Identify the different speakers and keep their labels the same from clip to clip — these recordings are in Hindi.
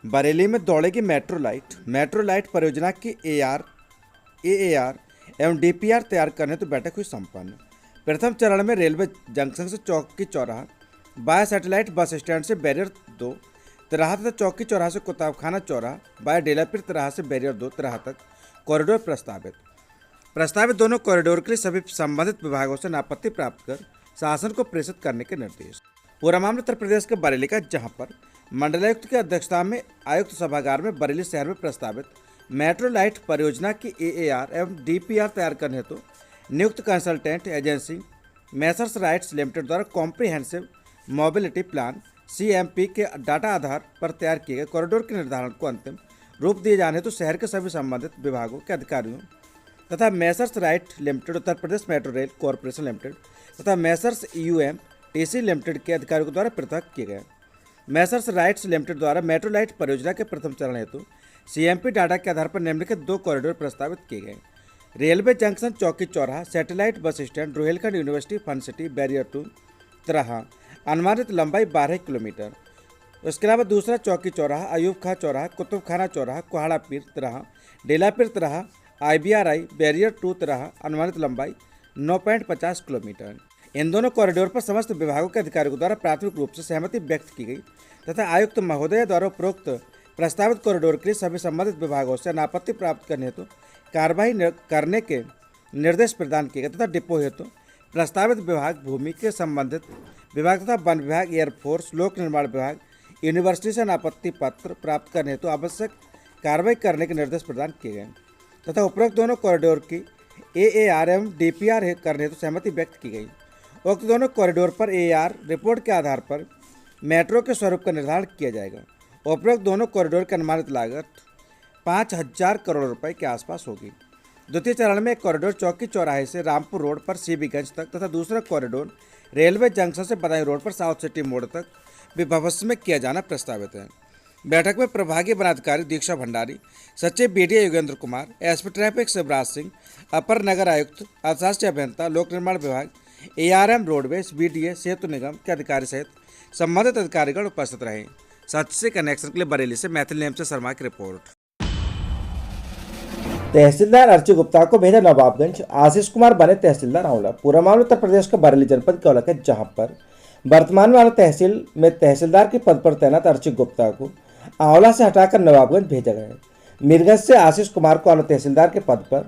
Speaker 1: बरेली में दौड़ेगी मेट्रो लाइट। मेट्रो लाइट परियोजना की एआर एवं डीपीआर तैयार करने तो बैठक हुई संपन्न। प्रथम चरण में रेलवे जंक्शन से चौकी चौराहा, बाया सैटेलाइट बस स्टैंड से बैरियर 2 तिराहा तथा चौकी चौराहा से कुताबखाना चौराहा, बाया डेलापीर तिराहा से बैरियर 2 तिराहा तक कॉरिडोर प्रस्तावित दोनों कॉरिडोर के लिए सभी संबंधित विभागों से नापत्ति प्राप्त कर शासन को प्रेषित करने के निर्देश। पूरा मामला उत्तर प्रदेश के बरेली का, जहां पर मंडलायुक्त की अध्यक्षता में आयुक्त सभागार में बरेली शहर में प्रस्तावित मेट्रो लाइट परियोजना की एआर एवं डीपीआर तैयार करने हेतु नियुक्त consultant agency Messrs rights limited द्वारा कॉम्प्रिहेंसिव मोबिलिटी प्लान सीएमपी के डाटा आधार पर तैयार किए गए कॉरिडोर के निर्धारण को अंतिम रूप दिए जाने हेतु शहर के सभी संबंधित विभागों के अधिकारियों तथा Messrs right limited, Uttar Pradesh metro rail corporation limited तथा मैसर्स यूएमटीसी लिमिटेड के अधिकारियों के द्वारा पृथक किए गए। मैसर्स राइट्स लिमिटेड द्वारा मेट्रो लाइट परियोजना के प्रथम चरण हेतु सीएमपी डाटा के आधार पर निम्नलिखित 2 कॉरिडोर प्रस्तावित किए गए। रेलवे जंक्शन चौकी चौराहा, satellite bus stand, Rohilkhand university fun city, barrier 2 तिराहा, अनुमानित लंबाई 12 किलोमीटर। उसके अलावा दूसरा चौकी चौराहा, अयूब खां चौराहा, कुतुबखाना चौराहा, कोहाड़ा पीर तिराहा, डेलापीर तिराहा, IBRI बैरियर 2 तिराहा, अनुमानित लंबाई 9.50 किलोमीटर। इन दोनों कॉरिडोर पर समस्त विभागों के अधिकारियों द्वारा प्राथमिक रूप से सहमति व्यक्त की गई तथा आयुक्त महोदय द्वारा उपरोक्त प्रस्तावित कॉरिडोर के लिए सभी संबंधित विभागों से अनापत्ति प्राप्त करने हेतु कार्रवाई करने के निर्देश प्रदान किए गए तथा डिपो हेतु प्रस्तावित विभाग, भूमि के संबंधित विभाग तथा वन विभाग, एयरफोर्स, लोक निर्माण विभाग, यूनिवर्सिटी से अनापत्ति पत्र प्राप्त करने हेतु आवश्यक कार्रवाई करने के निर्देश प्रदान किए गए तथा उपरोक्त दोनों कॉरिडोर की एआर एवं डीपीआर करने हेतु सहमति व्यक्त की गई। उक्त दोनों कॉरिडोर पर एआर रिपोर्ट के आधार पर मेट्रो के स्वरूप का निर्धारण किया जाएगा। उपरोक्त दोनों कॉरिडोर की अनुमानित लागत 5,000 करोड़ रुपए के आसपास होगी। द्वितीय चरण में एक कॉरिडोर चौकी चौराहे से रामपुर रोड पर सीबीगंज तक तथा दूसरा कॉरिडोर रेलवे जंक्शन से बदायूं रोड पर साउथ सिटी मोड़ तक भी भविष्य में किया जाना प्रस्तावित है। बैठक में प्रभागीय वनाधिकारी दीक्षा भंडारी, सचिव BDA Yogendra Kumar, SP traffic Shivraj Singh, अपर नगर आयुक्त, अर्थशास्त्री अभियंता, लोक निर्माण विभाग, एआरएम रोडवेज, बीडीए, सेतु निगम के अधिकारी सहित संबंधित अधिकारीगण उपस्थित रहे। सच से कनेक्शन के लिए बरेली से मैथिल नेम से शर्मा की रिपोर्ट।
Speaker 2: तहसीलदार अर्ची गुप्ता को भेजा नवाबगंज, आशीष कुमार बने तहसीलदार आंवला। पूरा मामला उत्तर प्रदेश के बरेली जनपद के औला, जहां पर वर्तमान में तहसील में तहसीलदार के पद पर तैनात अर्ची गुप्ता को आंवला से हटाकर नवाबगंज भेजा गया है। मीरगंज से आशीष कुमार को आंवला तहसीलदार के पद पर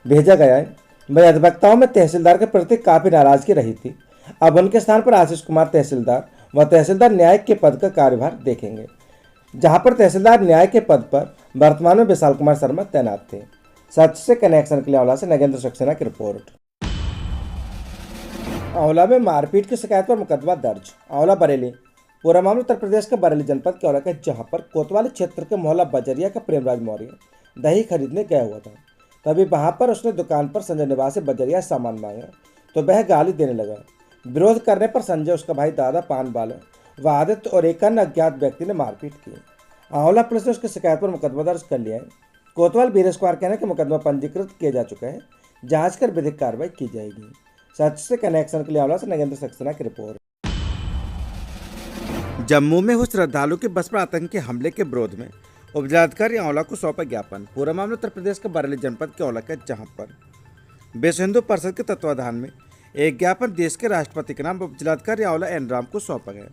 Speaker 2: भेजा गया है। वही अधिवक्ताओं में तहसीलदार के प्रति काफी नाराजगी रही थी। अब उनके स्थान पर आशीष कुमार तहसीलदार व तहसीलदार न्यायिक के पद का कार्यभार देखेंगे, जहां पर तहसीलदार न्याय के पद पर वर्तमान में विशाल कुमार शर्मा तैनात थे। सच से कनेक्शन के लिए आंवला से नगेंद्र सक्सेना की रिपोर्ट। आंवला में मारपीट की शिकायत पर मुकदमा दर्ज। आंवला बरेली। पूरा मामला उत्तर प्रदेश के बरेली जनपद के औला, जहां पर कोतवाली क्षेत्र के मोहल्ला बजरिया का प्रेमराज मौर्य दही खरीदने गया हुआ था। तभी वहां पर उसने दुकान पर संजय निवासी बजरिया सामान मांगा तो वह गाली देने लगा। विरोध करने पर संजय, उसका भाई दादा पान वाला व आदित्य और एक अन्य अज्ञात व्यक्ति ने मारपीट की। आंवला पुलिस ने उसकी शिकायत पर मुकदमा दर्ज कर लिया है। कोतवाल वीरेश कुमार कहना कि मुकदमा पंजीकृत किया जा चुका है, जांच कर विधिक कार्रवाई की जाएगी। सच से कनेक्शन के लिए आंवला से नगेंद्र सक्सेना की रिपोर्ट।
Speaker 1: जम्मू में हुए श्रद्धालु की बस पर आतंकी हमले के विरोध में उपजिलाधिकारी आंवला को सौंपा ज्ञापन। पूरा मामला उत्तर प्रदेश के बरेली जनपद के औला, जहां पर विश्व हिंदू परिषद के तत्वाधान में एक ज्ञापन देश के राष्ट्रपति के नाम उपजिलाधिकारी आंवला एन राम को सौंपा गया,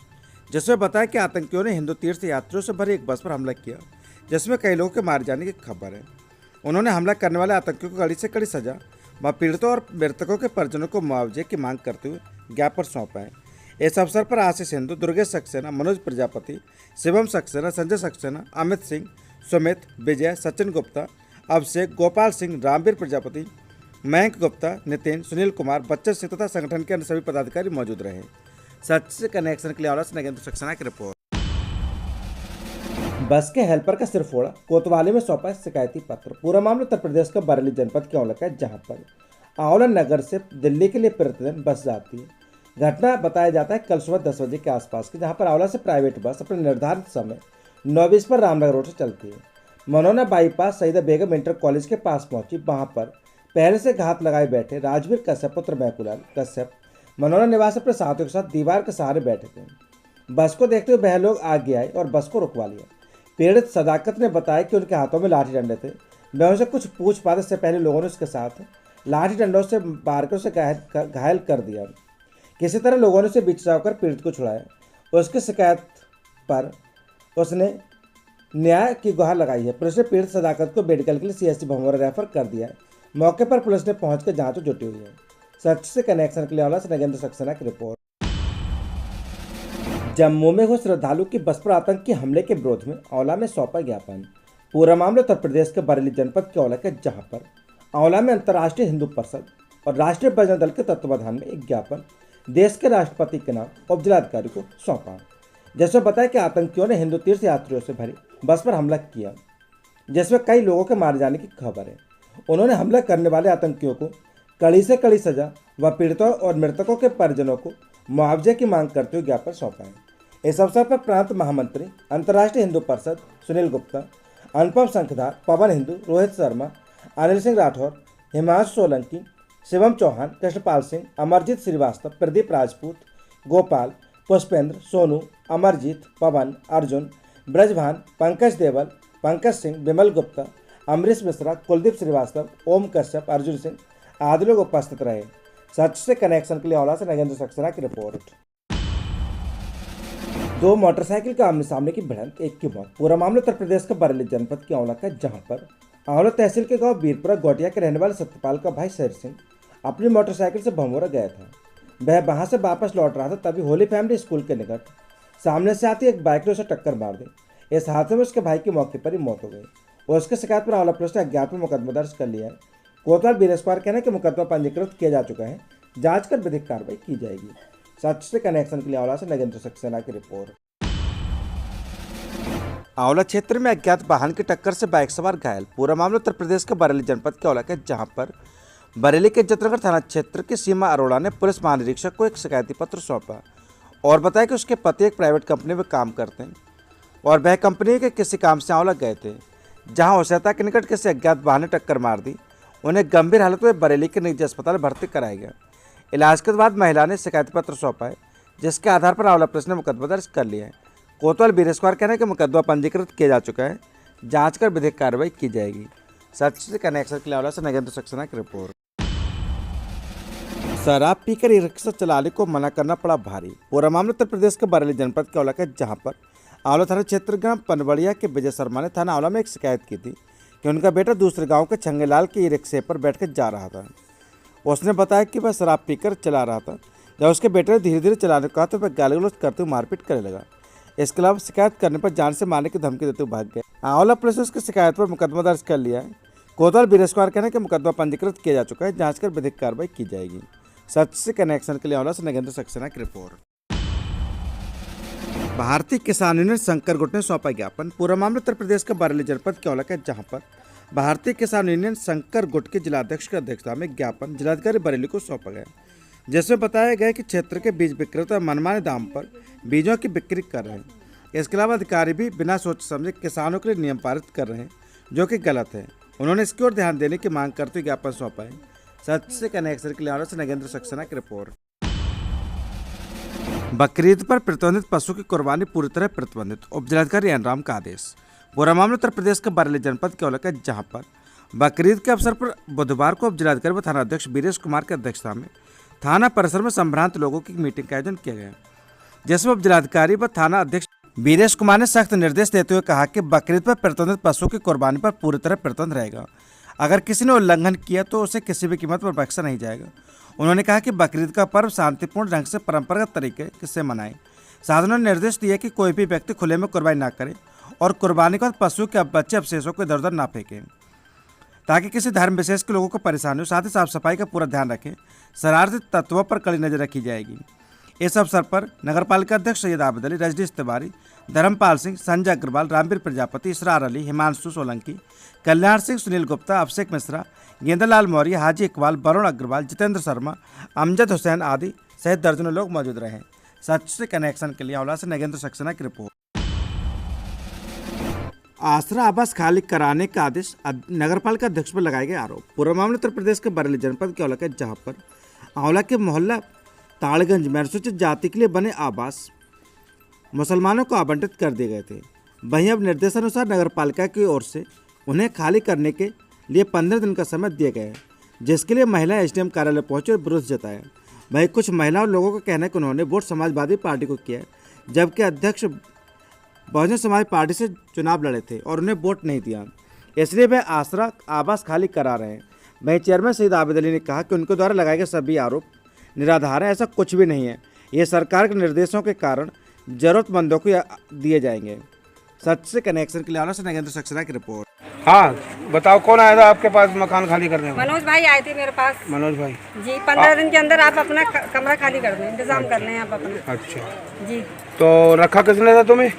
Speaker 1: जिसमें बताया कि आतंकियों ने हिंदू तीर्थ यात्रियों से भरी एक बस पर हमला किया, जिसमें कई लोगों के मारे जाने की खबर है। उन्होंने हमला करने वाले आतंकियों को कड़ी से कड़ी सजा व पीड़ितों और मृतकों के परिजनों को मुआवजे की मांग करते हुए ज्ञापन सौंपा है। इस अवसर पर आशीष हिंदू, दुर्गेश सक्सेना, मनोज प्रजापति, शिवम सक्सेना, संजय सक्सेना, अमित सिंह, सुमित, विजय, सचिन गुप्ता, अभिषेक, गोपाल सिंह, रामवीर प्रजापति, मयंक गुप्ता, नितिन, सुनील कुमार, बच्चन सिंह तथा संगठन के अन्य सभी पदाधिकारी मौजूद रहे। सच से कनेक्शन के लिए आंवला से नगेंद्र सक्सेना की रिपोर्ट।
Speaker 2: बस के हेल्पर का सिर फोड़ा, कोतवाली में सौंपा शिकायती पत्र। पूरा मामला उत्तर प्रदेश का बरेली जनपद के औला, जहां पर आंवला नगर से दिल्ली के लिए प्रतिदिन बस जाती है। घटना बताया जाता है कल सुबह 10 बजे के आसपास की, जहां पर आंवला से प्राइवेट बस अपने निर्धारित समय 9:20 पर रामनगर रोड से चलती है। मनोना बाईपास शहीदा बेगम इंटर कॉलेज के पास पहुंची। वहां पर पहले से घात लगाए बैठे राजवीर कश्यप पुत्र महकुलाल कश्यप मनोना निवास अपने साथियों के साथ दीवार के सहारे बैठे थे। बस को देखते हुए वह लोग आगे आए और बस को रुकवा लिया। पीड़ित सदाकत ने बताया कि उनके हाथों में लाठी डंडे थे। वह उनसे कुछ पूछ पाने से पहले लोगों ने उसके साथ लाठी डंडों से मारकर उसे घायल कर दिया। किसी तरह लोगों ने उसे बीच कर पीड़ित को छुड़ाया। उसकी शिकायत पर उसने न्याय की गुहार लगाई है। पुलिस ने पीड़ित सदाकत को मेडिकल के लिए सीएससी भमोरा रेफर कर दिया है। मौके पर पुलिस ने पहुंचकर जांच जुटी हुई है। सच से कनेक्शन के लिए आंवला से नगेंद्र सक्सेना की रिपोर्ट। जम्मू में हुए श्रद्धालु की बस पर आतंकी हमले के विरोध में आंवला में सौंपा ज्ञापन। पूरा मामला उत्तर प्रदेश के बरेली जनपद के आंवला के, जहां पर आंवला में अंतर्राष्ट्रीय हिंदू परिषद और राष्ट्रीय बजरंग दल के तत्वाधान में एक ज्ञापन देश के राष्ट्रपति के नाम उप जिलाधिकारी को सौंपा। जैसे बताया कि आतंकियों ने हिंदू तीर्थ यात्रियों से भरी बस पर हमला किया, जिसमें कई लोगों के मारे जाने की खबर है। उन्होंने हमला करने वाले आतंकियों को कड़ी से कड़ी सजा व पीड़ितों और मृतकों के परिजनों को मुआवजे की मांग करते हुए ज्ञापन सौंपा है। इस अवसर पर प्रांत महामंत्री अंतर्राष्ट्रीय हिंदू परिषद सुनील गुप्ता, अनुपम शंखधार, पवन हिंदू, रोहित शर्मा, अनिल सिंह राठौर, हिमांशु सोलंकी, शिवम चौहान, कृष्णपाल सिंह, अमरजीत श्रीवास्तव, प्रदीप राजपूत, गोपाल, पुष्पेंद्र, सोनू, अमरजीत, पवन, अर्जुन, ब्रजभान, पंकज देवल, पंकज सिंह, विमल गुप्ता, अमरीश मिश्रा, कुलदीप श्रीवास्तव, ओम कश्यप, अर्जुन सिंह आदि लोग उपस्थित रहे। सच से कनेक्शन के लिए आंवला से नगेंद्र सक्सेना की रिपोर्ट। दो मोटरसाइकिल का आमने सामने की भिड़ंत, एक की मौत। पूरा मामला उत्तर प्रदेश के बरेली जनपद के आंवला का, जहां पर आंवला तहसील के गांव वीरपुरा गोटिया के रहने वाले सत्यपाल का भाई शेर सिंह अपनी मोटरसाइकिल से भमोरा गया था। वह वहां से वापस लौट रहा था, तभी होली फैमिली स्कूल के निकट सामने से आती एक बाइक ने उसे टक्कर मार दी। इस हादसे में उसके भाई की मौके पर ही मौत हो गई और उसकी शिकायत पर आंवला पुलिस ने अज्ञात में मुकदमा दर्ज कर लिया है। कोतवाल बीरेश कहना कि मुकदमा पंजीकृत किया जा चुका है, जांच कर विधिक कार्रवाई की जाएगी। सच से कनेक्शन के लिए आंवला से नगेंद्र सक्सेना की रिपोर्ट। आंवला क्षेत्र में अज्ञात वाहन की टक्कर से बाइक सवार घायल। पूरा मामला उत्तर प्रदेश के बरेली जनपद के आंवला के, जहां पर बरेली के इज्जतनगर थाना क्षेत्र की सीमा अरोड़ा ने पुलिस महानिरीक्षक को एक शिकायती पत्र सौंपा और बताया कि उसके पति एक प्राइवेट कंपनी में काम करते हैं और वह कंपनी के किसी काम से आंवला गए थे, जहां ओसेता के निकट किसी अज्ञात वाहन ने टक्कर मार दी। उन्हें गंभीर हालत में बरेली के निजी अस्पताल भर्ती कराया गया। इलाज के बाद महिला ने शिकायती पत्र सौंपा है, जिसके आधार पर आंवला पुलिस ने मुकदमा दर्ज कर लिया है। कोतवाल बीरेश कहना कि मुकदमा पंजीकृत किया जा चुका है, जांच कर विधिक कार्रवाई की जाएगी। सच से कनेक्शन के लिए आंवला से नगेंद्र सक्सेना की रिपोर्ट। शराब पीकर ई रिक्शा चलाने को मना करना पड़ा भारी। पूरा मामला उत्तर प्रदेश के बरेली जनपद के आंवला का, जहां पर आंवला थाना क्षेत्र ग्राम पनवड़िया के विजय शर्मा ने थाना आंवला में एक शिकायत की थी कि उनका बेटा दूसरे गांव के छंगेलाल के ई रिक्शे पर बैठकर जा रहा था। उसने बताया कि वह शराब पीकर चला रहा था। जब उसके बेटे ने धीरे धीरे चलाने को कहा तो वह गाली गलौज करते हुए मारपीट करने लगा। इसके अलावा शिकायत करने पर जान से मारने की धमकी देते हुए भाग गए। आंवला पुलिस ने उसकी शिकायत पर मुकदमा दर्ज कर लिया है। कोतवाल बीरेश कहना कि मुकदमा पंजीकृत किया जा चुका है, जांच कर विधिक कार्रवाई की जाएगी। सच से कनेक्शन के लिए आंवला से नगेंद्र सक्सेना की रिपोर्ट। भारतीय किसान यूनियन शंकर गुट ने सौंपा ज्ञापन। पूरा मामला उत्तर प्रदेश के बरेली जनपद के आंवला का, जहां पर भारतीय किसान यूनियन शंकर गुट के जिलाध्यक्ष की अध्यक्षता में ज्ञापन जिलाधिकारी बरेली को सौंपा गया, जिसमें बताया गया कि क्षेत्र के बीज विक्रेता मनमाने दाम पर बीजों की बिक्री कर रहे हैं। इसके अलावा अधिकारी भी बिना सोच समझे किसानों के लिए नियम पारित कर रहे हैं, जो कि गलत है। उन्होंने इसकी ओर ध्यान देने की मांग करते हुए ज्ञापन सौंपा है। सच से कनेक्शन के लिए आंवला से नगेंद्र सक्सेना की रिपोर्ट। बकरीद पर प्रतिबंधित पशु की कुर्बानी पूरी तरह प्रतिबंधित, उप जिलाधिकारी एनराम का आदेश। पूरा मामला उत्तर प्रदेश के बरेली जनपद के आंवला का, जहां पर बकरीद के अवसर पर बुधवार को उप जिलाधिकारी व थाना अध्यक्ष वीरेश कुमार की अध्यक्षता में थाना परिसर में संभ्रांत लोगों की मीटिंग का आयोजन किया गया, जिसमें उप जिलाधिकारी व थाना अध्यक्ष वीरेश कुमार ने सख्त निर्देश देते हुए कहा कि बकरीद पर प्रतिबंधित पशु की कुर्बानी पर पूरी तरह प्रतिबंध रहेगा। अगर किसी ने उल्लंघन किया तो उसे किसी भी कीमत पर बख्शा नहीं जाएगा। उन्होंने कहा कि बकरीद का पर्व शांतिपूर्ण ढंग से परंपरागत तरीके से मनाएं। साथ उन्होंने निर्देश दिया कि कोई भी व्यक्ति खुले में कुर्बानी ना करे और कुर्बानी के बाद पशु के बच्चे अवशेषों को इधर उधर ना फेंकें, ताकि किसी धर्म विशेष के लोगों को परेशानी हो। साथ ही साफ सफाई का पूरा ध्यान रखें। शरारती तत्वों पर कड़ी नजर रखी जाएगी। इस अवसर पर नगरपालिका अध्यक्ष सैयद आबिद अली, रजनीश तिवारी, धर्मपाल सिंह, संजय अग्रवाल, रामवीर प्रजापति, इसरार अली, हिमांशु सोलंकी, कल्याण सिंह, सुनील गुप्ता, अभिषेक मिश्रा, गेंदरलाल मौर्य, हाजी इकबाल, वरुण अग्रवाल, जितेंद्र शर्मा, अमजद हुसैन आदि सहित दर्जनों लोग मौजूद रहे। सच से कनेक्शन के लिए आंवला से नगेंद्र सक्सेना की रिपोर्ट। आसरा आवास खाली कराने का आदेश, नगरपालिका अध्यक्ष पर लगाए गए आरोप। पूरा मामला उत्तर प्रदेश के बरेली जनपद के आंवला का, जहां पर आंवला के मोहल्ला ताड़गंज में अनुसूचित जाति के लिए बने आवास मुसलमानों को आवंटित कर दिए गए थे।
Speaker 1: वहीं अब निर्देशानुसार नगरपालिका की ओर से उन्हें खाली करने के लिए 15 दिन का समय दिया गया है, जिसके लिए महिलाएं एसडीएम कार्यालय पहुंची और विरोध जताया। वहीं कुछ महिलाओं लोगों का कहना है कि उन्होंने वोट समाजवादी पार्टी को किया, जबकि अध्यक्ष बहुजन समाज पार्टी से चुनाव लड़े थे और उन्हें वोट नहीं दिया, इसलिए वे आसरा आवास खाली करा रहे हैं। वहीं चेयरमैन सईद आबिद अली ने कहा कि उनके द्वारा लगाए गए सभी आरोप निराधार हैं, ऐसा कुछ भी नहीं है। ये सरकार के निर्देशों के कारण जरूरतमंदों को दिए जाएंगे। सच से कनेक्शन के लिए आना से नगेंद्र सक्सेना की रिपोर्ट।
Speaker 3: हाँ बताओ, कौन आया था आपके पास मकान खाली करने को?
Speaker 4: मनोज भाई आए थे मेरे पास।
Speaker 3: मनोज भाई
Speaker 4: जी, 15 दिन के अंदर आप अपना कमरा खाली कर दें, इंतजाम कर लें आप अपना।
Speaker 3: अच्छा,
Speaker 4: जी।
Speaker 3: तो रखा किसने था तुम्हें?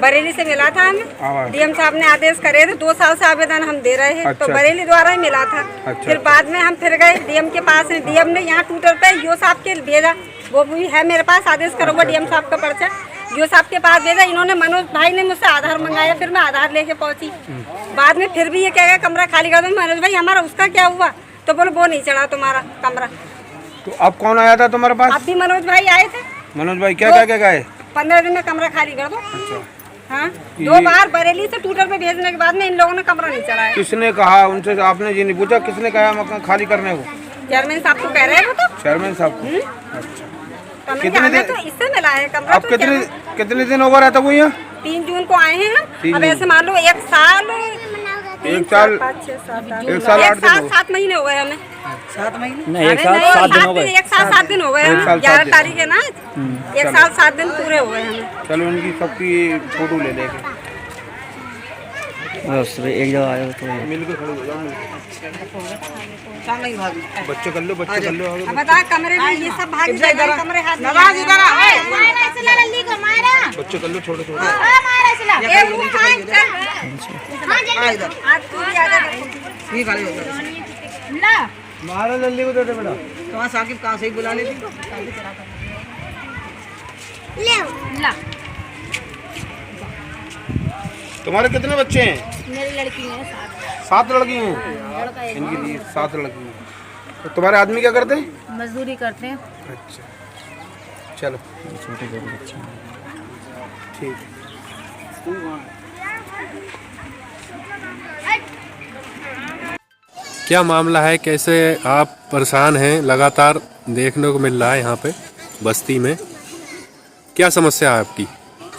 Speaker 4: बरेली से मिला था हमें, डीएम साहब ने आदेश करे थे, 2 साल से आवेदन हम दे रहे हैं।
Speaker 3: अच्छा,
Speaker 4: तो बरेली द्वारा ही मिला था।
Speaker 3: अच्छा,
Speaker 4: फिर बाद में हम फिर गए डीएम के पास, डीएम ने यहाँ ट्विटर पे यो साहब के भेजा, वो भी है मेरे पास, आदेश करूँगा डीएम साहब का पर्चा, यो साहब के पास भेजा। इन्होंने मनोज भाई ने मुझसे आधार मंगाया, फिर मैं आधार लेके पहुंची। बाद में फिर भी ये कहेगा कमरा खाली कर दो। मनोज भाई हमारा उसका क्या हुआ? तो बोले वो नहीं चढ़ा तुम्हारा कमरा।
Speaker 3: तो अब कौन आया था तुम्हारे पास?
Speaker 4: अब भी मनोज भाई आए थे।
Speaker 3: मनोज भाई क्या क्या गए?
Speaker 4: 15 दिन में कमरा खाली कर दो।
Speaker 3: अच्छा,
Speaker 4: हाँ, 2 बार बरेली से ट्विटर पे भेजने के बाद में इन लोगों ने कमरा नहीं चढ़ाया।
Speaker 3: किसने कहा उनसे? आपने ये नहीं पूछा किसने कहा मकान खाली करने को?
Speaker 4: चेयरमैन साहब को कह रहे हैं वो तो।
Speaker 3: चेयरमैन साहब को? अच्छा,
Speaker 4: कितने दिन? तो इससे मिला है कमरा।
Speaker 3: अब कितने दिन हो गया रहता वो यहाँ?
Speaker 4: 3 जून को आए हैं हम। अब ऐसे मान लो 1 साल 5, 6, 7, 8 महीने हो गए हमें। 7 महीने नहीं, 1 साल 7 दिन हो गए। 1 साल 7 दिन हो गए हमें। 11 तारीख है ना, 1 साल 7 दिन पूरे हो गए हमें।
Speaker 3: चलो उनकी सबकी फोटो ले लेंगे,
Speaker 5: एक जगह आया तो
Speaker 3: मिलकर खड़े हो जाओ। बच्चे कर लो, बच्चे कर लो।
Speaker 4: अब बता कमरे में ये सब भाग जाए, कमरे हाथ में
Speaker 3: बच्चे कर लो, छोटे छोटे। मारा जल्दी को दे दे बेटा।
Speaker 5: तुम्हारा साकिब कहाँ से ही बुला लेती।
Speaker 3: तुम्हारे कितने बच्चे हैं?
Speaker 6: मेरी लड़की है
Speaker 3: 7 लड़की हैं। इनकी लिए 7 लड़की हैं। तो तुम्हारे आदमी क्या करते हैं?
Speaker 6: मजदूरी करते हैं।
Speaker 3: अच्छा, चलो ठीक।
Speaker 7: क्या मामला है, कैसे आप परेशान हैं? लगातार देखने को मिल रहा है यहाँ पे बस्ती में, क्या समस्या है आपकी?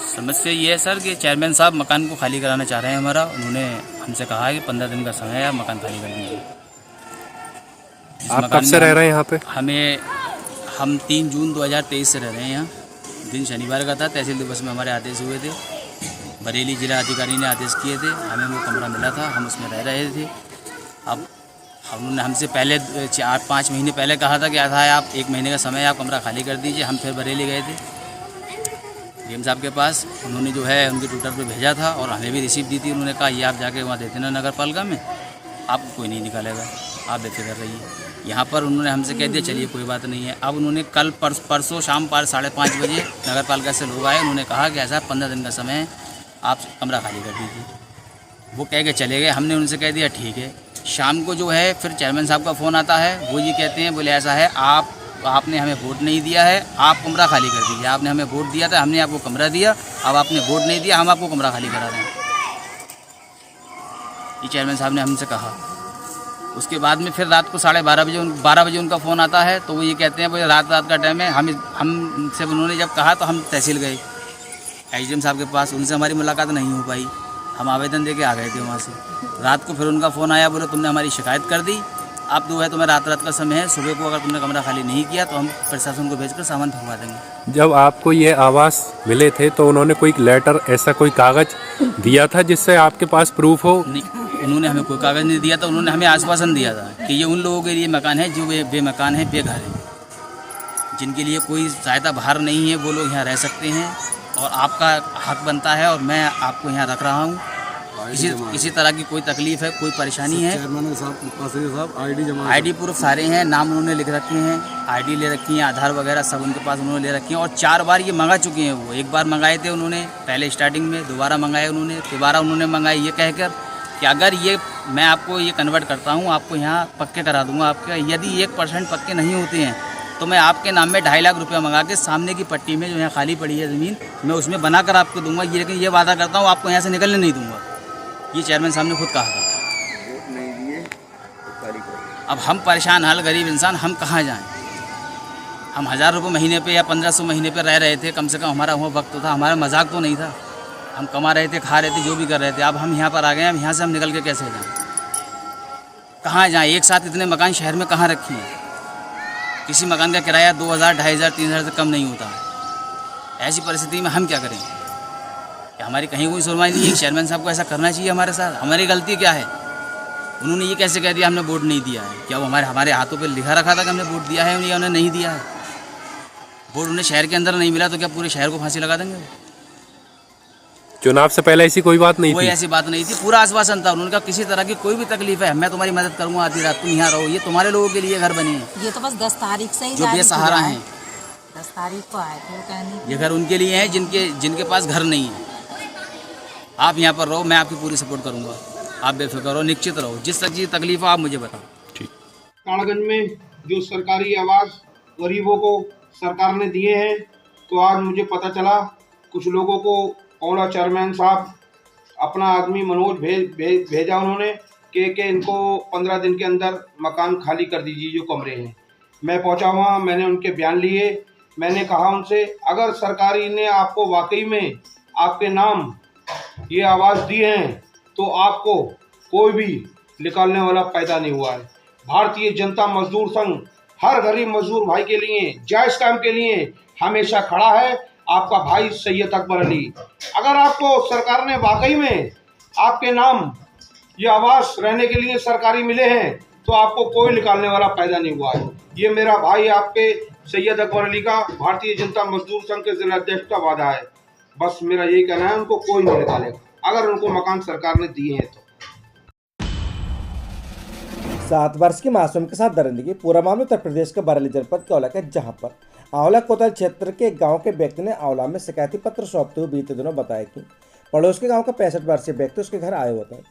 Speaker 8: समस्या ये है सर कि चेयरमैन साहब मकान को खाली कराना चाह रहे हैं हमारा। उन्होंने हमसे कहा है कि 15 दिन का समय है, आप मकान खाली कर दीजिए।
Speaker 7: आप कब से रह रहे हैं यहाँ पे?
Speaker 8: हम 3 जून 2023 से रह रहे हैं यहाँ। दिन शनिवार का था, तहसील दिवस में हमारे आदेश हुए थे, बरेली जिला अधिकारी ने आदेश किए थे, हमें वो कमरा मिला था, हम उसमें रह रहे थे। अब उन्होंने हमसे पहले 4-5 महीने पहले कहा था कि आता है आप 1 महीने का समय है, आप कमरा खाली कर दीजिए। हम फिर बरेली गए थे डीएम साहब के पास, उन्होंने जो है उनके ट्विटर पे भेजा था और हमें भी रिसीव दी थी। उन्होंने कहा ये आप जाके वहाँ देते ना नगर पालिका में, आपको कोई नहीं निकालेगा, आप बेफिक्र रहिए। यहाँ पर उन्होंने हमसे कह दिया चलिए कोई बात नहीं है। अब उन्होंने कल परसों शाम 5:30 बजे नगर पालिका से लोग आए, उन्होंने कहा कि ऐसा 15 दिन का समय है, आप कमरा खाली कर दीजिए। वो कह के चले गए, हमने उनसे कह दिया ठीक है। शाम को जो है फिर चेयरमैन साहब का फ़ोन आता है, वो ये कहते हैं, बोले ऐसा है आपने हमें वोट नहीं दिया है, आप कमरा खाली कर दीजिए। आपने हमें वोट दिया था, हमने आपको कमरा दिया, अब आपने वोट नहीं दिया, हम आपको कमरा खाली करा रहे हैं। ये चेयरमैन साहब ने हमसे कहा। उसके बाद में फिर रात को 12:30 बजे उनका फ़ोन आता है, तो वो ये कहते हैं बोले रात का टाइम है। हमसे उन्होंने जब कहा तो हम तहसील गए एसडीएम साहब के पास, उनसे हमारी मुलाकात नहीं हो पाई। हम आवेदन दे के आ गए थे वहाँ से। रात को फिर उनका फ़ोन आया, बोले तुमने हमारी शिकायत कर दी, अब जो है तुम्हें रात का समय है, सुबह को अगर तुमने कमरा खाली नहीं किया तो हम प्रशासन को भेजकर सामान फेंकवा देंगे।
Speaker 7: जब आपको ये आवास मिले थे तो उन्होंने कोई लेटर, ऐसा कोई कागज दिया था जिससे आपके पास प्रूफ हो?
Speaker 8: नहीं, उन्होंने हमें कोई कागज़ नहीं दिया था। उन्होंने हमें आश्वासन दिया था कि ये उन लोगों के लिए मकान है जो बेमकान है, बेघर है, जिनके लिए कोई सहायता बाहर नहीं है, वो लोग यहाँ रह सकते हैं और आपका हक बनता है और मैं आपको यहाँ रख रहा हूँ। किसी तरह की कोई तकलीफ है, कोई परेशानी है, आईडी प्रूफ सारे हैं, नाम उन्होंने लिख रखे हैं, आईडी ले रखी है, आधार वगैरह सब उनके पास उन्होंने ले रखी हैं। और 4 बार ये मंगा चुके हैं। वो 1 बार मंगाए थे उन्होंने पहले स्टार्टिंग में, दोबारा मंगाए उन्होंने, दोबारा उन्होंने मंगाए ये कहकर कि अगर ये मैं आपको ये कन्वर्ट करता हूँ, आपको यहाँ पक्के करा दूँगा आपके। यदि 1% पक्के नहीं होते हैं तो मैं आपके नाम में 2.5 लाख रुपया मंगा के सामने की पट्टी में जो यहाँ खाली पड़ी है ज़मीन, मैं उसमें बनाकर आपको दूंगा। ये लेकिन ये वादा करता हूँ आपको यहाँ से निकलने नहीं दूंगा। ये चेयरमैन साहब ने खुद कहा था। अब हम परेशान हाल गरीब इंसान, हम कहाँ जाएं? हम 1000 रुपये महीने पे या 1500 महीने पे रह रहे थे, कम से कम हमारा वो वक्त तो था, हमारा मजाक तो नहीं था। हम कमा रहे थे, खा रहे थे, जो भी कर रहे थे। अब हम यहाँ पर आ गए हैं, अब यहाँ से हम निकल के कैसे जाएँ? कहाँ जाएँ? एक साथ इतने मकान शहर में कहाँ रखी हैं? किसी मकान का किराया 2000, 2500, 3000 से कम नहीं होता है। ऐसी परिस्थिति में हम क्या करें? कि हमारी कहीं कोई सुनवाई नहीं है। चेयरमैन साहब को ऐसा करना चाहिए हमारे साथ। हमारी गलती क्या है? उन्होंने ये कैसे कह दिया हमने वोट नहीं दिया है? क्या वो हमारे हाथों पे लिखा रखा था कि हमने वोट दिया है या उन्हें नहीं दिया है? वोट उन्हें शहर के अंदर नहीं मिला तो क्या पूरे शहर को फांसी लगा देंगे?
Speaker 7: चुनाव से पहले ऐसी कोई बात नहीं
Speaker 8: कोई
Speaker 7: थी?
Speaker 8: ऐसी बात नहीं थी। पूरा आश्वासन था। उन्होंने कहा किसी तरह की कोई भी तकलीफ है मैं तुम्हारी मदद करूँगा, आधी रात तुम यहाँ रहो। ये तुम्हारे लोगों के लिए घर बने हैं।
Speaker 6: ये तो बस 10 तारीख से ही
Speaker 8: जो बेसहारा हैं,
Speaker 6: 10 तारीख को आए थे वो कहने।
Speaker 8: ये घर उनके लिए है जिनके पास घर नहीं है। आप यहाँ पर रहो, मैं आपकी पूरी सपोर्ट करूँगा। आप बेफिक्र रहो, निश्चित रहो। जिस तक चीज़ तकलीफ हो आप मुझे बताओ।
Speaker 7: ठीक।
Speaker 3: कालागंज में जो सरकारी आवास गरीबों को सरकार ने दिए हैं, तो आज मुझे पता चला कुछ लोगों को औला चेयरमैन साहब अपना आदमी मनोज भेजा उन्होंने कि इनको 15 दिन के अंदर मकान खाली कर दीजिए जो कमरे हैं। मैं पहुंचा वहाँ, मैंने उनके बयान लिए। मैंने कहा उनसे अगर सरकारी ने आपको वाकई में आपके नाम ये आवाज़ दिए हैं तो आपको कोई भी निकालने वाला पैदा नहीं हुआ है। भारतीय जनता मजदूर संघ हर गरीब मजदूर भाई के लिए, जायज़ काम के लिए हमेशा खड़ा है। आपका भाई सैयद अकबर अली। अगर आपको सरकार ने वाकई में आपके नाम ये आवास रहने के लिए सरकारी मिले हैं तो आपको कोई निकालने वाला पैदा नहीं हुआ है। ये मेरा भाई आपके सैयद अकबर अली का भारतीय जनता मजदूर संघ के जिला अध्यक्ष का वादा है। बस मेरा यही कहना है, उनको कोई नहीं निकालेगा अगर उनको मकान सरकार ने दिए हैं तो।
Speaker 2: 7 वर्ष की मासूम के साथ दरिंदगी। पूरा मामला उत्तर प्रदेश के बरेली जनपद के औला का, जहां पर आंवला कोतल क्षेत्र के गांव के व्यक्ति ने आंवला में शिकायती पत्र सौंपते हुए बीते दिनों बताया कि पड़ोस के गांव का 65 वर्षीय व्यक्ति उसके घर आए होते हैं,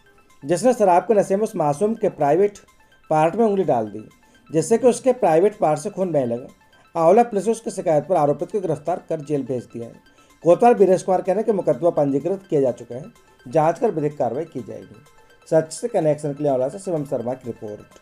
Speaker 2: जिसने शराब के नशे में उस मासूम के प्राइवेट पार्ट में उंगली डाल दी, जिससे कि उसके प्राइवेट पार्ट से खून बहने लगा। आंवला पुलिस ने उसकी शिकायत पर आरोपित को गिरफ्तार कर जेल भेज दिया है। कोतवाल वीरेश कुमार कहने के मुकदमा पंजीकृत किया जा चुका है, जाँच कर विधिक कार्रवाई की जाएगी। सच से कनेक्शन के लिए आंवला से शिवम शर्मा की रिपोर्ट।